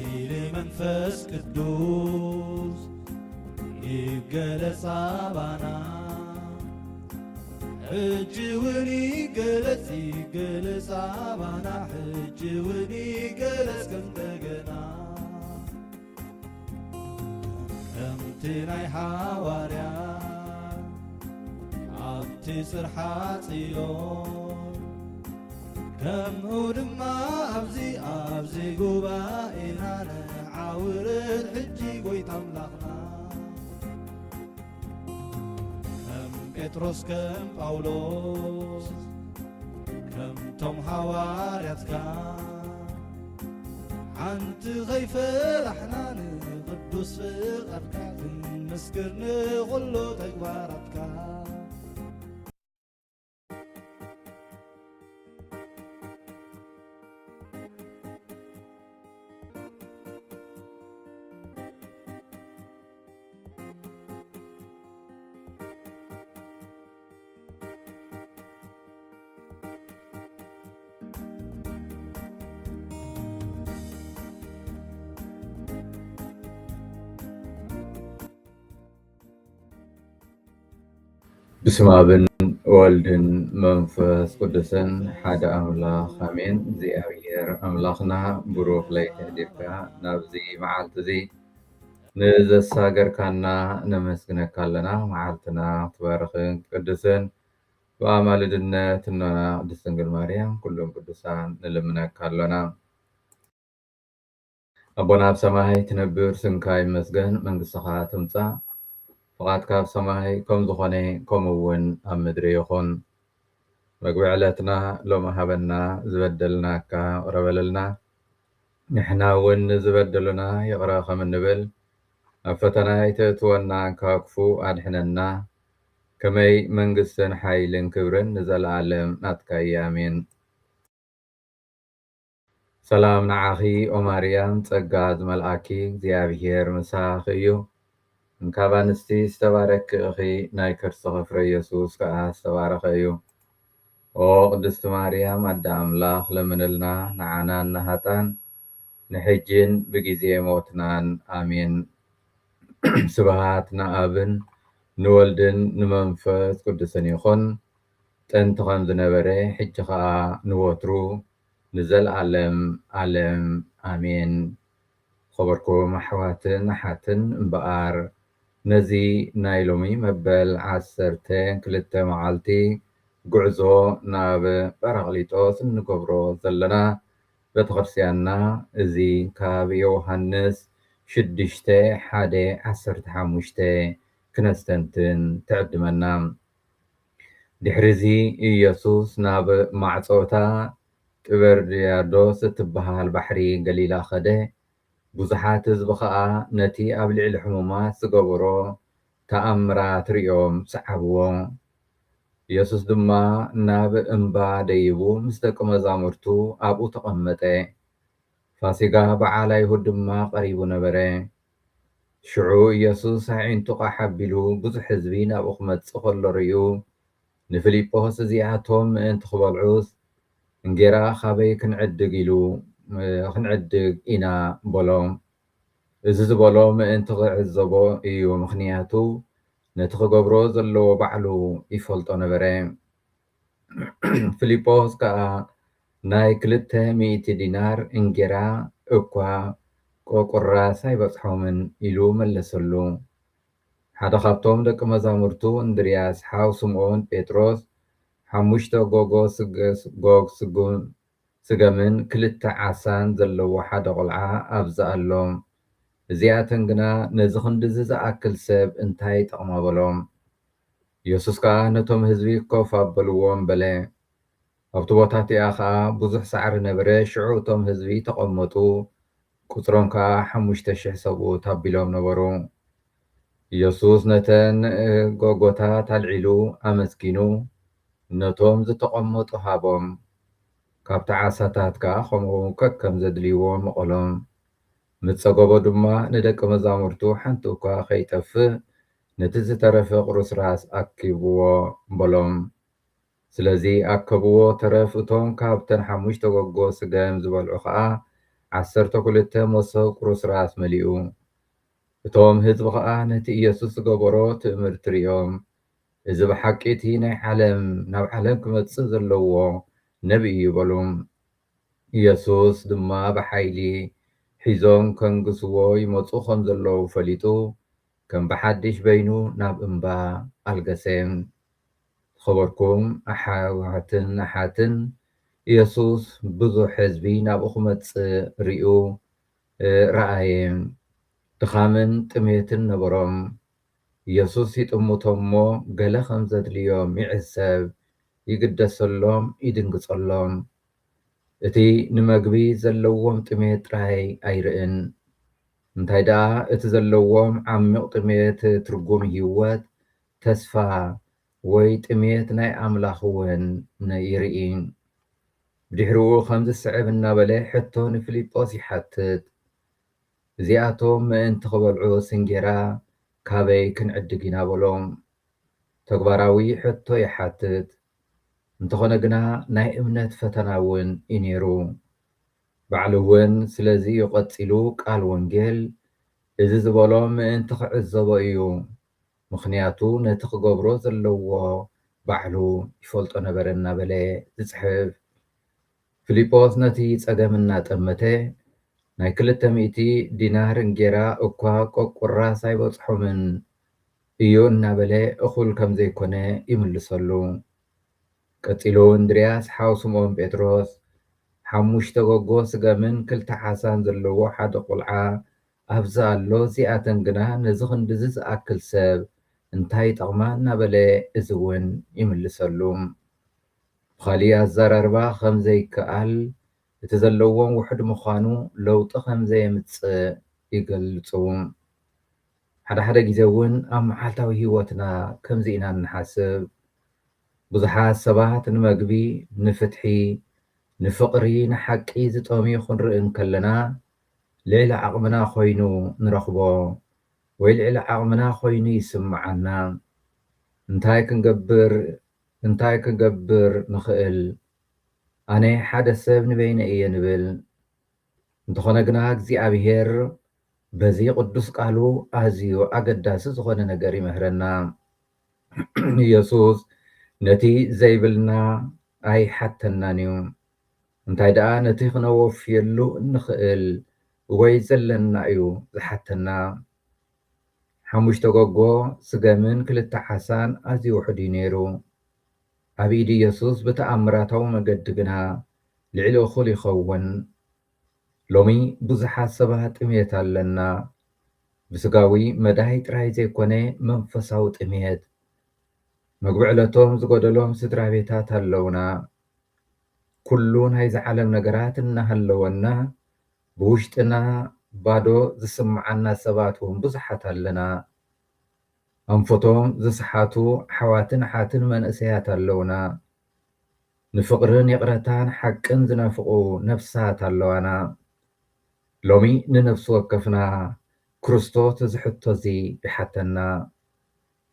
ኃይል መንፈስ ቅዱስ ይገለጽ አባና ሕጅውን ይገለጽ አባና ሕጅውን ይገለጽ እንደገና ከምቲ ናይ ሐዋርያት ኣብቲ ጽርሐ ጽዮን ከምኡ ድማ ኣብዚ ጉባኤና ነዓውርድ ሕጂ ጐይታ ኣምላኽና ከም ጴጥሮስ ከም ጳውሎስ ከምቶም ሐዋርያትካ ሓንቲ ኸይፈራሕና ንቅዱስ ፍቓድካ ክንመስክር ንኹሉ ተግባራትካ بسم ابن والدن منفس قدسن حدا أملاخ أمين زي أغير أملاخنا بروخ ليت هديركا نابزي معالت زي نزا الساقر كانا نمسكنا كالنا معالتنا تبارخن قدسن وأمال دنا تنونا دستنقل مريم كلهم قدسان نلمنا كالنا أبونا بسماهي تنبير سنكاي مسجن من قصخا تمسا فقط كاب سماهي كم زخوني كم ون أمدري يخون مقبع علتنا لو ما هبنا زبدلنا كا ربللنا نحنا ون زبدلنا يقرأ خم النبل فتنا يتتونا كاكفو أدحننا كمي منقسن حايلن كبرن نزل عالم ناتكا يامين سلام نعاخي وماريام تقاد ملعاكي زيابهير مساخيو እንካባንስቲ ዝተባረክ እኺ ናይ ክርስቶስ ፍረ ኢየሱስ ከዓ ዝተባረኸ እዩ ኦ ቅድስቲ ማርያም ኣዳ ኣምላኽ ለምንልና ንዓና ናሃጣን ንሕጅን ብግዜ ሞትናን ኣሜን ስብሃት ንኣብን ንወልድን ንመንፈስ ቅዱስን ይኹን ጥንቲ ከም ዝነበረ ሕጂ ከዓ ንወትሩ ንዘለዓለም ዓለም ኣሜን خبركم أحواتن أحاتن بقار نزي نايلومي مبل عسرتين كلتا معالتي قعزو ناب برغليتوس نقبرو زلنا بتغرسيانا زي كاب يوحنس شدشتي حادي عسرت حموشتي كنستنتن تعدمنا دحرزي يسوس ناب معصوتا تبرديادوس تبها البحري قليلا خده ብዙሓት ህዝቢ ከዓ ነቲ ኣብ ልዕሊ ሕሙማት ዝገበሮ ተኣምራት ሪኦም ሰዓብዎ ኢየሱስ ድማ ናብ እምባ ደይቡ ምስ ደቂ መዛሙርቱ ኣብኡ ተቐመጠ ፋሲጋ በዓል ኣይሁድ ድማ ቀሪቡ ነበረ ሽዑ ኢየሱስ ኣዒንቱ ሓቢሉ ብዙሕ ህዝቢ ናብኡ ክመጽእ ከሎ ርዩ ንፊልጶስ እዚኣቶም ምእንቲ ክበልዑስ እንጌራ ካበይ ክንዕድግ ኢሉ ክንዕድግ ኢና በሎም እዚ ዝበሎ ምእንቲ ክዕዘቦ እዩ ምክንያቱ ነቲ ክገብሮ ዘለዎ ባዕሉ ይፈልጦ ነበረ ፊልጶስ ከዓ ናይ 200 ዲናር እንጌራ እኳ ቆቁራስ ኣይበፅሖምን ኢሉ መለሰሉ ሓደ ካብቶም ደቂ መዛሙርቱ እንድርያስ ሓው ስምዖን ጴጥሮስ 5 ጎግ ስገምን 2 ዓሳን ዘለዎ ሓደ ቆልዓ ኣብዛ ኣሎ እዚኣተን ግና ነዚ ክንድዚ ዝኣክል ሰብ እንታይ ጠቕማ በሎም ኢየሱስ ከዓ ነቶም ህዝቢ ኮፍ ኣበልዎም በለ ኣብቲ ቦታ እቲኣ ከዓ ብዙሕ ሳዕሪ ነበረ ሽዑ እቶም ህዝቢ ተቐመጡ ቁፅሮም ከዓ 5,000 ሰብኡት ኣቢሎም ነበሩ ኢየሱስ ነተን ጎጎታት ኣልዒሉ ኣመስኪኑ ነቶም ዝተቐመጡ ሃቦም ካብቲ ዓሳታት ከዓ ከምኡ ከከም ዘድልይዎም መቐሎም ምፀገቦ ድማ ንደቂ መዛሙርቱ ሓንቲ እኳ ከይጠፍእ ነቲ ዝተረፈ ቁርስራስ ኣኪብዎ በሎም ስለዚ ኣከብዎ ተረፍ እቶም ካብተን 5 ጎጎ ስገም ዝበልዑ ከዓ 12 መሶብ ቁርስራስ መሊኡ። እቶም ህዝቢ ከዓ ነቲ ኢየሱስ ዝገበሮ ትእምርቲ ሪኦም እዚ ብሓቂ እቲ ናብ ዓለም ክመጽእ ዘለዎ ነቢይ እዩ በሉ። ኢየሱስ ድማ ብሓይሊ ሒዞም ከንግስዎ ይመፁ ከም ዘለዉ ፈሊጡ ከም ብሓድሽ በይኑ ናብ እምባ ኣልገሰ። ተኸበርኩም ኣሕዋትን ኣሓትን ኢየሱስ ብዙሕ ህዝቢ ናብኡ ክመጽእ ርኡ ረኣየ። ድኻምን ጥሜትን ነበሮም። ኢየሱስ ይጥምቶም እሞ ገለ ከም ዘድልዮም ይዕዘብ፣ ይግደሰሎም፣ ይድንግጸሎም። እቲ ንመግቢ ዘለዎም ጥሜት ጥራይ ኣይርእን፣ እንታይ ደኣ እቲ ዘለዎም ዓሚቕ ጥሜት ትርጉም ህይወት፣ ተስፋ ወይ ጥሜት ናይ ኣምላኽ እውን ይርኢ። ብድሕሪኡ ከምዚ ስዕብ እናበለ ሕቶ ንፊልጶስ ይሓትት። እዚኣቶም ምእንቲ ክበልዑ ስንጌራ ካበይ ክንዕድግ ኢና በሎም። ተግባራዊ ሕቶ ይሓትት። እንተኾነ ግና ናይ እምነት ፈተና እውን እዩ ነይሩ። ባዕሉ እውን ስለዚ ይቐፂሉ ቃል ወንጌል እዚ ዝበሎም ምእንቲ ክዕዘቦ እዩ። ምኽንያቱ ነቲ ክገብሮ ዘለዎ ባዕሉ ይፈልጦ ነበረ እናበለ ዝጽሕፍ። ፊልጶስ ነቲ ጸገም እናጠመተ ናይ 200 ዲናር እንጌራ እኳ ቆቁራስ ኣይበጽሖምን እዩ እናበለ እኹል ከም ዘይኮነ ይምልሰሉ። ቀፂሉ እንድርያስ ሓው ስምዖን ጴጥሮስ 5 ጎጎ ስገምን 2 ዓሳን ዘለዎ ሓደ ቁልዓ ኣብዚ ኣሎ፣ እዚኣተን ግና ነዚ ክንዲዚ ዝኣክል ሰብ እንታይ ጠቕማ እናበለ እዚ እውን ይምልሰሉ። ብኻሊእ ኣዘራርባ ከምዘይከኣል እቲ ዘለዎም ውሕድ ምዃኑ ለውጢ ከምዘየምጽእ ይገልጹ። ሓደ ግዜ እውን ኣብ መዓልታዊ ህይወትና ከምዚ ኢና ንሓስብ። ብዙሓት ሰባት ንመግቢ፣ ንፍትሒ፣ ንፍቕሪ፣ ንሓቂ ዝጠምዩ ክንርኢ ከለና ልዕሊ ዓቕምና ኮይኑ ንረኽቦ ወይ ልዕሊ ዓቕምና ኮይኑ ይስምዓና። እንታይ ክንገብር ንኽእል? ኣነ ሓደ ሰብ ንበይነ እየ ንብል። እንተኾነ ግና እግዚኣብሔር በዚ ቅዱስ ቃሉ ኣዝዩ ኣገዳሲ ዝኾነ ነገር ይምህረና። ኢየሱስ ነቲ ዘይብልና ኣይሓተናን እዩ። እንታይ ደኣ ነቲ ክነወፍየሉ እንኽእል ወይ ዘለና እዩ ዝሓተና። 5 ጎጎ ስገምን 2 ዓሳን ኣዝዩ ውሕድ እዩ ነይሩ። ኣብ ኢድ ኢየሱስ ብተኣምራታዊ መገዲ ግና ልዕሊ እኹል ይኸውን። ሎሚ ብዙሓት ሰባት ጥሜት ኣለና። ብስጋዊ መዳይ ጥራይ ዘይኮነ መንፈሳዊ ጥሜት። መግቢ ዕለቶም ዝጎደሎም ስድራ ቤታት ኣለውና። ኩሉ ናይዚ ዓለም ነገራት እናሃለወና ብውሽጥና ባዶ ዝስምዓና ሰባት እውን ብዙሓት ኣለና። ኣንፈቶም ዝስሓቱ ኣሕዋትን ኣሓትን መንእሰያት ኣለውና። ንፍቕርን ይቕረታን ሓቅን ዝነፍቑ ነፍሳት ኣለዋና። ሎሚ ንነፍሲ ወከፍና ክርስቶስ ዝሕቶ እዚ ይሓተና።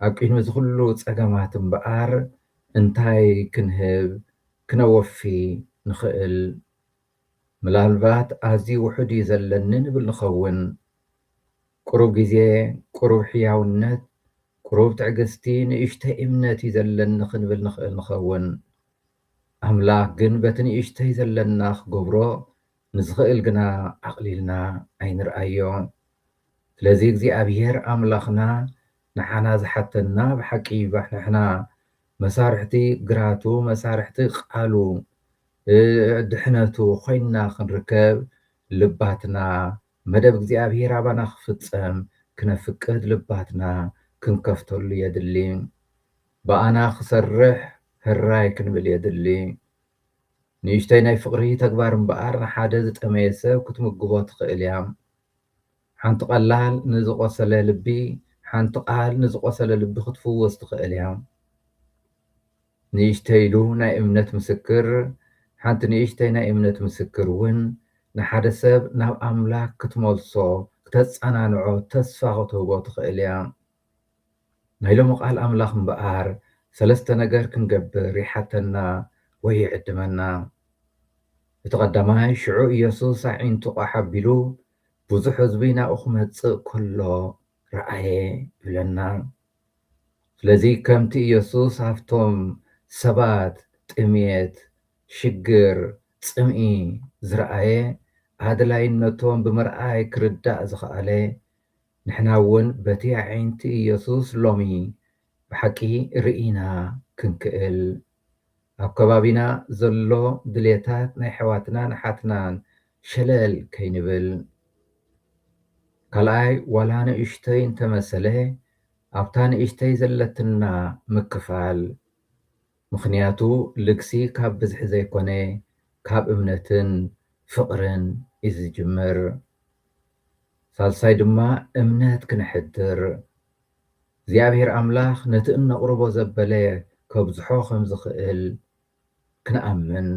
ኣብ ቅድሚ ዝኩሉ ፀገማት እምበኣር እንታይ ክንህብ ክነወፊ ንኽእል? ምናልባት ኣዝዩ ውሕድ እዩ ዘለኒ ንብል ንኸውን። ቁሩብ ግዜ፣ ቁሩብ ሕያውነት፣ ቁሩብ ትዕግስቲ፣ ንእሽተይ እምነት እዩ ዘለኒ ክንብል ንኽእል ንኸውን። ኣምላኽ ግን በቲ ንእሽተይ ዘለና ክገብሮ ንዝኽእል ግና ኣቕሊልና ኣይንርኣዮ። ስለዚ እግዚኣብሔር ኣምላኽና ንሓና ዝሓተና ብሓቂ ንሕና መሳርሕቲ ግራቱ፣ መሳርሕቲ ቃሉ፣ ድሕነቱ ኮይንና ክንርከብ ልባትና መደብ እግዚኣብሔር ኣባና ክፍፀም ክነፍቅድ ልባትና ክንከፍተሉ የድሊ። በኣና ክሰርሕ ህራይ ክንብል የድሊ። ንእሽተይ ናይ ፍቕሪ ተግባር እምበኣር ንሓደ ዝጠመየ ሰብ ክትምግቦ ትኽእል እያ። ሓንቲ ቃል ንዝቆሰለ ልቢ ክትፍወስ ትኽእል እያ። ንእሽተይሉ ናይ እምነት ምስክር ሓንቲ ንእሽተይ ናይ እምነት ምስክር እውን ንሓደ ሰብ ናብ ኣምላክ ክትመልሶ፣ ክተፀናንዖ፣ ተስፋ ክትህቦ ትኽእል እያ። ናይ ሎሚ ቃል ኣምላኽ እምበኣር 3 ነገር ክንገብር ይሓተና ወይ ይዕድመና። بتقدماي شعو يسوس عين تقحبلو ብዙሕ ህዝቢ ናብኡ ክመጽእ ከሎ ረኣየ ይብለና። ስለዚ ከምቲ ኢየሱስ ሃፍቶም ሰባት ጥምየት፣ ሽግር፣ ጽምኢ ዝረኣየ ኣድላይነቶም ብምርኣይ ክርዳእ ዝኸኣለ ንሕና እውን በቲ ዓይንቲ ኢየሱስ ሎሚ ብሓቂ ርኢና ክንክእል ኣብ ከባቢና ዘሎ ድሌታት ናይ ኣሕዋትናን ሓትናን ሸለል ከይንብል ካልኣይ ዋላ ንእሽተይ እንተመሰለ ኣብታ ንእሽተይ ዘለትና ምክፋል ምኽንያቱ ልግሲ ካብ ብዝሒ ዘይኮነ ካብ እምነትን ፍቕርን እዩ ዝጅምር። ሳልሳይ ድማ እምነት ክንሕድር እግዚኣብሔር ኣምላኽ ነቲ እነቕርቦ ዘበለ ከብዝሖ ከም ዝኽእል ክንኣምን።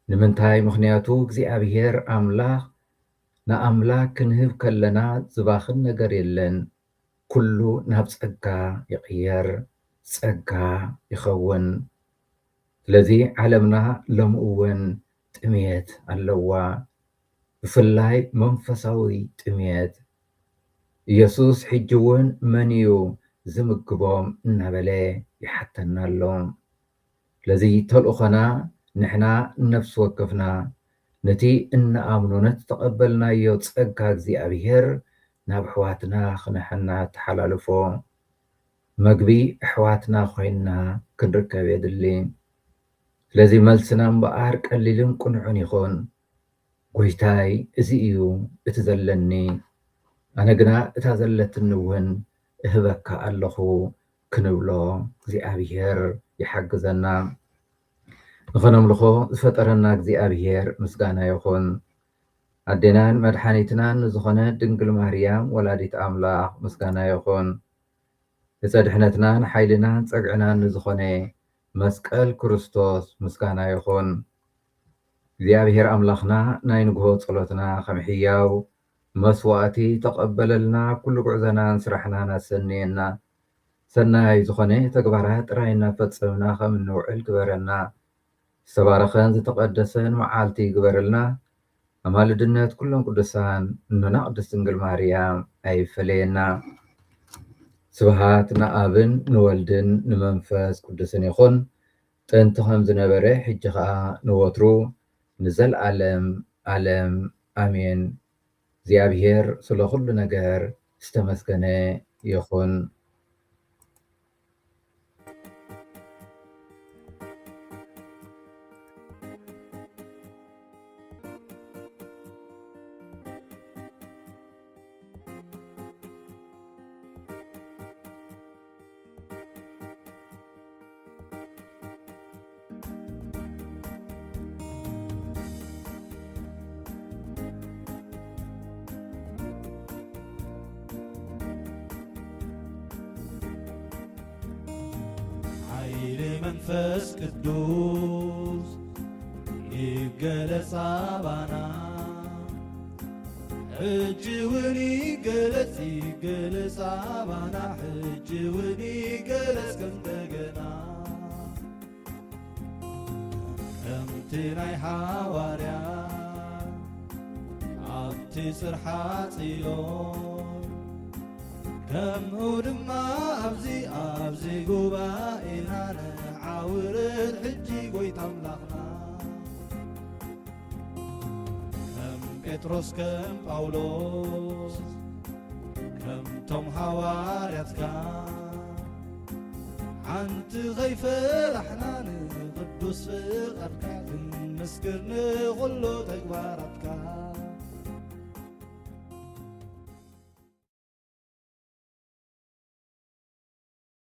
ንምንታይ? ምኽንያቱ እግዚኣብሔር ኣምላኽ ንኣምላክ ክንህብ ከለና ዝባኽን ነገር የለን። ኩሉ ናብ ጸጋ ይቕየር፣ ጸጋ ይኸውን። ስለዚ ዓለምና ሎሚ እውን ጥምየት ኣለዋ፣ ብፍላይ መንፈሳዊ ጥምየት። ኢየሱስ ሕጂ እውን መን እዩ ዝምግቦም እናበለ ይሓተና ኣሎ። ስለዚ ተልእኾና ንሕና ነፍሲ ወከፍና ነቲ እንኣምኖ ነቲ ተቐበልናዮ ጸጋ እግዚኣብሔር ናብ ኣሕዋትና ክነሐና ተሓላልፎ መግቢ ኣሕዋትና ኮይንና ክንርከብ የድሊ። ስለዚ መልስና እምበኣር ቀሊልን ቁንዑን ይኹን። ጎይታይ እዚ እዩ እቲ ዘለኒ፣ ኣነ ግና እታ ዘለትኒ እውን እህበካ ኣለኹ ክንብሎ እግዚኣብሔር ይሓግዘና። ንኸነምልኾ ዝፈጠረና እግዚኣብሔር ምስጋና ይኹን። ኣዴናን መድሓኒትናን ዝኾነ ድንግል ማርያም ወላዲት ኣምላኽ ምስጋና ይኹን። ንፀድሕነትናን ሓይልናን ፀግዕናን ዝኾነ መስቀል ክርስቶስ ምስጋና ይኹን። እግዚኣብሔር ኣምላኽና ናይ ንግሆ ጸሎትና ከም ሕያው መስዋዕቲ ተቐበለልና፣ ኩሉ ጉዕዘናን ስራሕናን ኣሰንየና፣ ሰናይ ዝኾነ ተግባራት ጥራይ እናፈጸምና ከም እንውዕል ግበረና። ዝተባረኸን ዝተቐደሰን መዓልቲ ይግበረልና። ኣማልድነት ኩሎም ቅዱሳን እኖና ቅድስት ድንግል ማርያም ኣይፈለየና። ስብሃት ንኣብን ንወልድን ንመንፈስ ቅዱስን ይኹን ጥንቲ ከም ዝነበረ ሕጂ ከዓ ንወትሩ ንዘለዓለም ዓለም ኣሜን። እግዚኣብሔር ስለ ኩሉ ነገር ዝተመስገነ ይኹን። መንፈስ ቅዱስ ይገለጽ አባና ሕጂ እውን ይገለጽ አባና ሕጂ እውን ይገለጽ ከእንደገና ከምቲ ናይ ሐዋርያት ኣብቲ ጽርሐ ጽዮን ከምኡ ድማ ኣብዚ ጉባኤና نعاورد حجي قويت أملاخنا كم بطرس كم باولوس كم توم حواريتك عنت غيفة رحنان قدوس فقرك نسكر نغلو تكبارتك